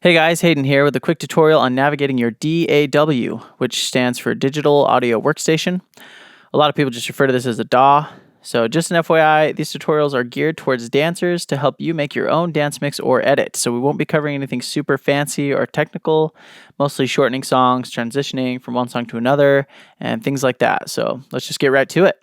Hey guys, Hayden here with a quick tutorial on navigating your DAW, which stands for Digital Audio Workstation. A lot of people just refer to this as a DAW. So just an FYI, these tutorials are geared towards dancers to help you make your own dance mix or edit. So we won't be covering anything super fancy or technical, mostly shortening songs, transitioning from one song to another, and things like that. So let's just get right to it.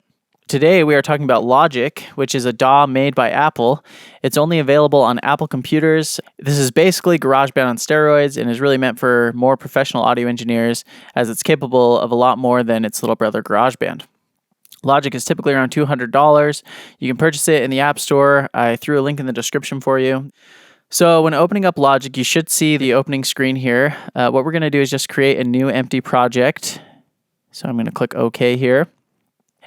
Today we are talking about Logic, which is a DAW made by Apple. It's only available on Apple computers. This is basically GarageBand on steroids and is really meant for more professional audio engineers, as it's capable of a lot more than its little brother GarageBand. Logic is typically around $200. You can purchase it in the App Store. I threw a link in the description for you. So when opening up Logic, you should see the opening screen here. What we're going to do is just create a new empty project. So I'm going to click OK here.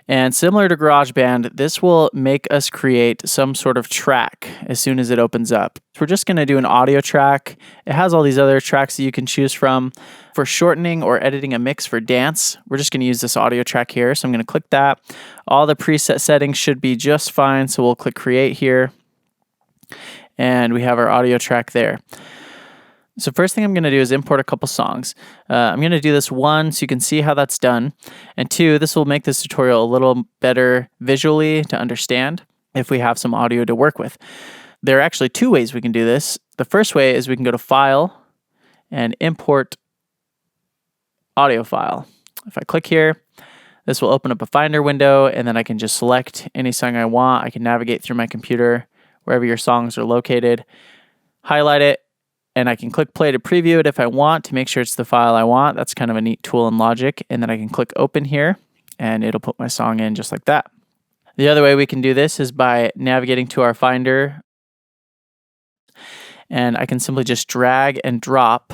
And similar to GarageBand, this will make us create some sort of track as soon as it opens up. So we're just going to do an audio track. It has all these other tracks that you can choose from. For shortening or editing a mix for dance, we're just going to use this audio track here. So I'm going to click that. All the preset settings should be just fine. So we'll click Create here. And we have our audio track there. So first thing I'm going to do is import a couple songs. I'm going to do this one so you can see how that's done. And two, this will make this tutorial a little better visually to understand if we have some audio to work with. There are actually two ways we can do this. The first way is we can go to File and Import Audio File. If I click here, this will open up a Finder window, and then I can just select any song I want. I can navigate through my computer wherever your songs are located, highlight it, and I can click play to preview it if I want to make sure it's the file I want. That's kind of a neat tool in Logic. And then I can click open here and it'll put my song in just like that. The other way we can do this is by navigating to our Finder. And I can simply just drag and drop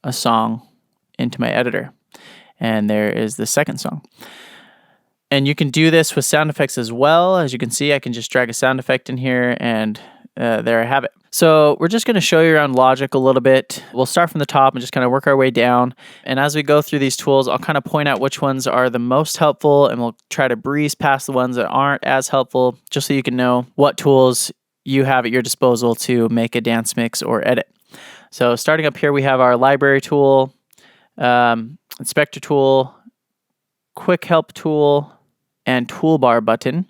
a song into my editor. And there is the second song. And you can do this with sound effects as well. As you can see, I can just drag a sound effect in here and there I have it. So we're just going to show you around Logic a little bit. We'll start from the top and just kind of work our way down. And as we go through these tools, I'll kind of point out which ones are the most helpful, and we'll try to breeze past the ones that aren't as helpful, just so you can know what tools you have at your disposal to make a dance mix or edit. So starting up here, we have our library tool, inspector tool, quick help tool, and toolbar button.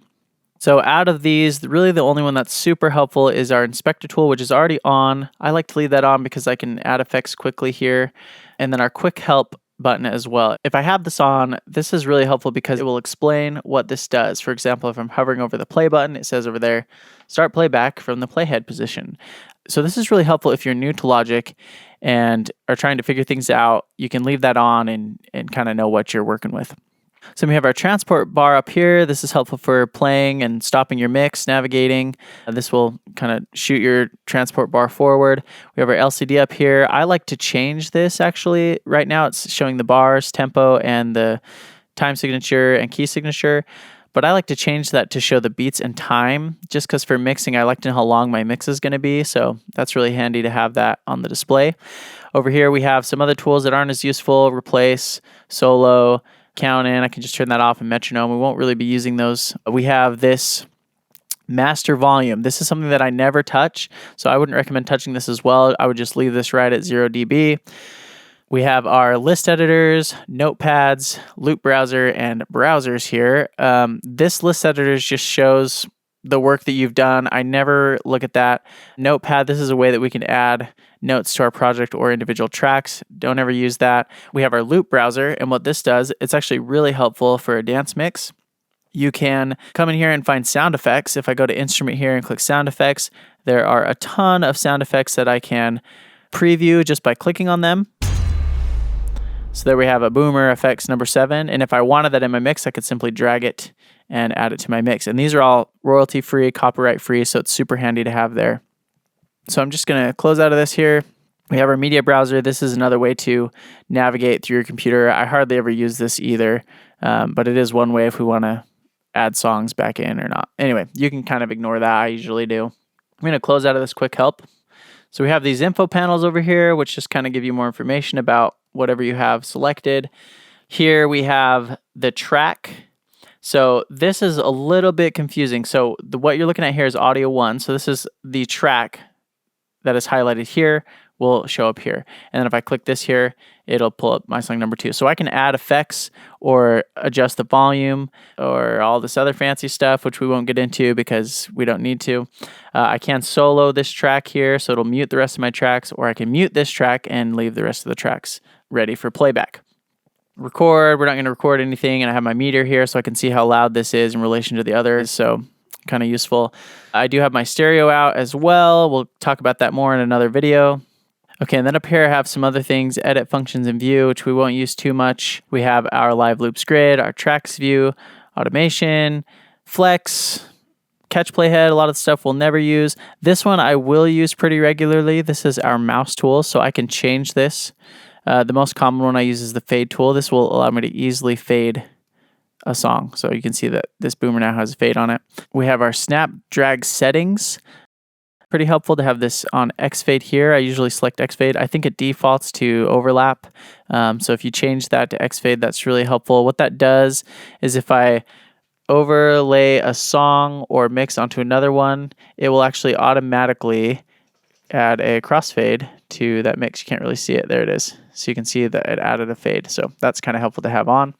So out of these, really the only one that's super helpful is our inspector tool, which is already on. I like to leave that on because I can add effects quickly here. And then our quick help button as well. If I have this on, this is really helpful because it will explain what this does. For example, if I'm hovering over the play button, it says over there, start playback from the playhead position. So this is really helpful if you're new to Logic and are trying to figure things out. You can leave that on and kind of know what you're working with. So we have our transport bar up here. This is helpful for playing and stopping your mix, navigating. This will kind of shoot your transport bar forward. We have our LCD up here. I like to change this actually. Right now it's showing the bars, tempo, and the time signature and key signature. But I like to change that to show the beats and time, just because for mixing, I like to know how long my mix is going to be. So that's really handy to have that on the display. Over here, we have some other tools that aren't as useful: replace, solo, count in. I can just turn that off, and metronome. We won't really be using those. We have this master volume. This is something that I never touch, so I wouldn't recommend touching this as well. I would just leave this right at 0 dB. We have our list editors, notepads, loop browser, and browsers here. This list editors just shows the work that you've done. I never look at that. Notepad, this is a way that we can add notes to our project or individual tracks. Don't ever use that. We have our loop browser, and what this does, it's actually really helpful for a dance mix. You can come in here and find sound effects. If I go to instrument here and click sound effects, there are a ton of sound effects that I can preview just by clicking on them. So there we have a boomer effects number 7. And if I wanted that in my mix, I could simply drag it and add it to my mix. And these are all royalty free, copyright free, so it's super handy to have there. So I'm just going to close out of this here. We have our media browser. This is another way to navigate through your computer. I hardly ever use this either, but it is one way if we want to add songs back in or not. Anyway, you can kind of ignore that. I usually do. I'm going to close out of this quick help. So we have these info panels over here, which just kind of give you more information about whatever you have selected. Here we have the track. So this is a little bit confusing. So what you're looking at here is audio 1. So this is the track that is highlighted here will show up here. And then if I click this here, it'll pull up my song number 2. So I can add effects or adjust the volume or all this other fancy stuff, which we won't get into because we don't need to. I can solo this track here, so it'll mute the rest of my tracks, or I can mute this track and leave the rest of the tracks ready for playback. Record, we're not going to record anything, and I have my meter here so I can see how loud this is in relation to the others, so kind of useful. I do have my stereo out as well. We'll talk about that more in another video. Okay, and then up here I have some other things, edit functions in view, which we won't use too much. We have our live loops grid, our tracks view, automation, flex, catch playhead, a lot of stuff we'll never use. This one I will use pretty regularly. This is our mouse tool, so I can change this. The most common one I use is the fade tool. This will allow me to easily fade a song. So you can see that this boomer now has a fade on it. We have our snap drag settings. Pretty helpful to have this on X fade here. I usually select X fade. I think it defaults to overlap. So if you change that to X fade, that's really helpful. What that does is if I overlay a song or mix onto another one, it will actually automatically add a crossfade to that mix. You can't really see it. There it is. So you can see that it added a fade. So that's kind of helpful to have on.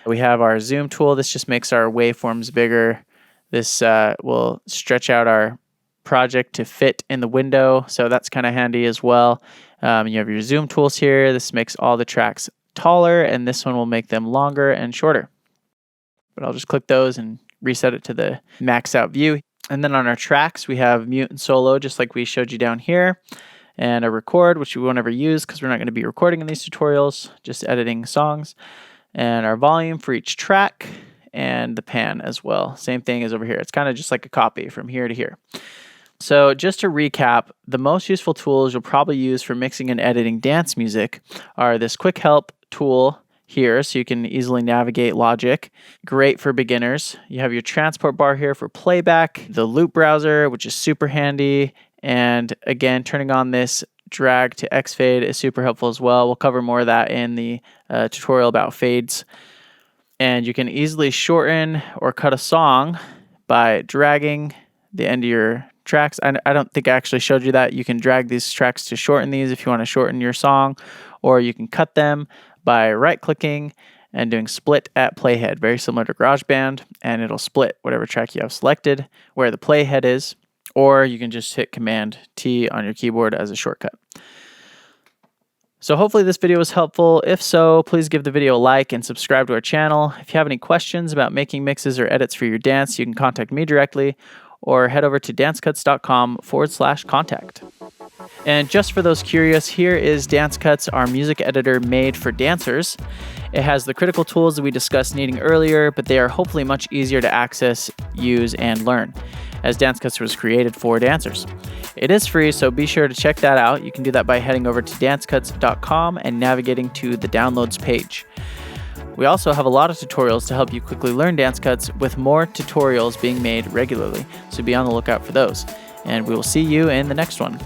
We have our zoom tool. This just makes our waveforms bigger. This will stretch out our project to fit in the window. So that's kind of handy as well. You have your zoom tools here. This makes all the tracks taller, and this one will make them longer and shorter. But I'll just click those and reset it to the max out view. And then on our tracks, we have mute and solo, just like we showed you down here, and a record, which we won't ever use because we're not going to be recording in these tutorials, just editing songs, and our volume for each track, and the pan as well. Same thing as over here. It's kind of just like a copy from here to here. So just to recap, the most useful tools you'll probably use for mixing and editing dance music are this quick help tool here, so you can easily navigate Logic. Great for beginners. You have your transport bar here for playback, the loop browser, which is super handy, and again, turning on this drag to X fade is super helpful as well. We'll cover more of that in the tutorial about fades. And you can easily shorten or cut a song by dragging the end of your tracks. I don't think I actually showed you that. You can drag these tracks to shorten these if you want to shorten your song, or you can cut them by right-clicking and doing split at playhead, very similar to GarageBand, and it'll split whatever track you have selected where the playhead is, or you can just hit Command-T on your keyboard as a shortcut. So hopefully this video was helpful. If so, please give the video a like and subscribe to our channel. If you have any questions about making mixes or edits for your dance, you can contact me directly, or head over to dancecuts.com/contact. And just for those curious, here is Dance Cuts, our music editor made for dancers. It has the critical tools that we discussed needing earlier, but they are hopefully much easier to access, use, and learn, as Dance Cuts was created for dancers. It is free, so be sure to check that out. You can do that by heading over to dancecuts.com and navigating to the downloads page. We also have a lot of tutorials to help you quickly learn dance cuts, with more tutorials being made regularly, so be on the lookout for those. And we will see you in the next one.